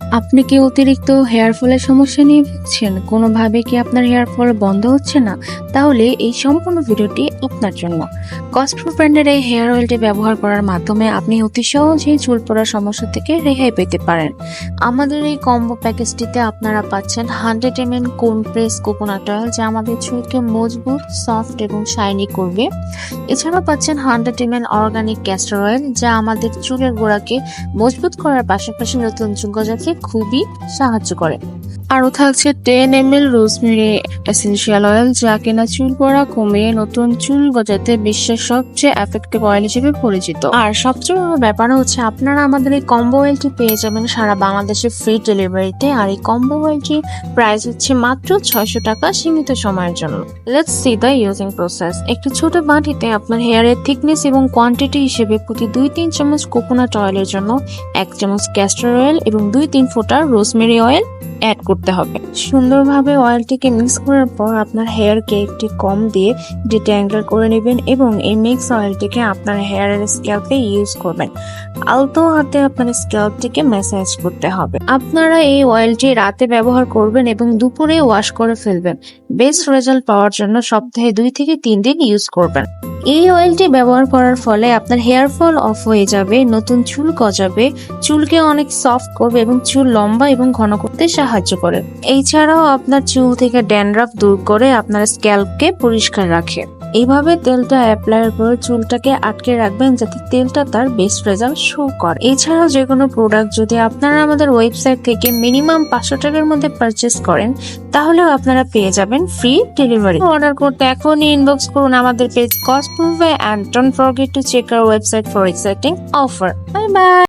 আপনি কি অতিরিক্ত হেয়ার ফলের সমস্যা নিয়ে ভুগছেন? কোনোভাবে কি আপনার হেয়ার ফল বন্ধ হচ্ছে না? তাহলে এই সম্পূর্ণ ভিডিওটি আপনার জন্য। কসপ্রো ব্র্যান্ডের এই হেয়ার অয়েলটি ব্যবহার করার মাধ্যমে আপনি অতি সহজেই চুল পড়ার সমস্যা থেকে রেহাই পেতে পারেন। আমাদের এই কম্বো প্যাকেজটিতে আপনারা পাচ্ছেন 100 ml কোন প্রেস কোকোনাট অয়েল, যা আমাদের চুলকে মজবুত, সফট এবং শাইনি করবে। এছাড়াও পাচ্ছেন 100 ml অর্গানিক ক্যাস্টর অয়েল, যা আমাদের চুলের গোড়াকে মজবুত করার পাশাপাশি নতুন চুল গজাতে খুবই সাহায্য করে। আরও থাকছে 10 ml রোজমেরি এসেনশিয়াল অয়েল, যা কিনা চুল পড়া কমিয়ে নতুন চুল গজাতে বিশ্বের সবচেয়ে এফেক্টিভ অয়েল হিসেবে পরিচিত। আর সবচেয়ে বড় ব্যাপার হচ্ছে আপনারা আমাদের এই কম্বো অয়েলটি পেয়ে যাবেন সারা বাংলাদেশে ফ্রি ডেলিভারিতে। আর এই কম্বো অয়েলটির প্রাইস হচ্ছে মাত্র 600 টাকা সীমিত সময়ের জন্য। Let's see the using process. একটি ছোট বাটিতে আপনার হেয়ারের থিকনেস এবং কোয়ান্টিটি হিসেবে প্রতি 2-3 চামচ কোকোনাট অয়েলের জন্য 1 চামচ ক্যাস্টর অয়েল এবং 2-3 ফোঁটা রোজমেরি অয়েল অ্যাড করতে হবে। সুন্দরভাবে অয়েলটিকে মিক্স করার পর আপনার হেয়ারকে একটি কম দিয়ে ডিট্যাঙ্গল করে নেবেন এবং এই মিক্স অয়েলটিকে আপনার হেয়ারের স্ক্যাল্পে ইউজ করবেন। আলতো হাতে আপনার স্ক্যাল্পটিকে ম্যাসাজ করতে হবে। আপনারা এই অয়েলটি রাতে ব্যবহার করবেন এবং দুপুরে ওয়াশ করে ফেলবেন। বেস্ট রেজাল্ট পাওয়ার জন্য সপ্তাহে 2 থেকে 3 দিন ইউজ করবেন। এই অয়েলটি ব্যবহার করার ফলে আপনার হেয়ার ফল অফ হয়ে যাবে, নতুন চুল গজাবে, চুলকে অনেক সফট করবে এবং চুল লম্বা এবং ঘন করতে সাহায্য করে। এছাড়াও আপনার চুল থেকে ড্যান্ড্রাফ দূর করে আপনার স্ক্যাল্পকে পরিষ্কার রাখে। এইভাবে তেলটা অ্যাপ্লাইয়ের পর চুলটাকে আটকে রাখবেন যাতে তেলটা তার বেস্ট রেজাল্ট শো করে। এছাড়াও যে কোনো প্রোডাক্ট যদি আপনারা আমাদের ওয়েবসাইট থেকে মিনিমাম 500 টাকার মধ্যে পারচেস করেন, তাহলেও আপনারা পেয়ে যাবেন ফ্রি ডেলিভারি। অর্ডার করতে এখনই ইনবক্স করুন আমাদের page কসপ্রো, and don't forget to check our website for exciting offer. Bye bye.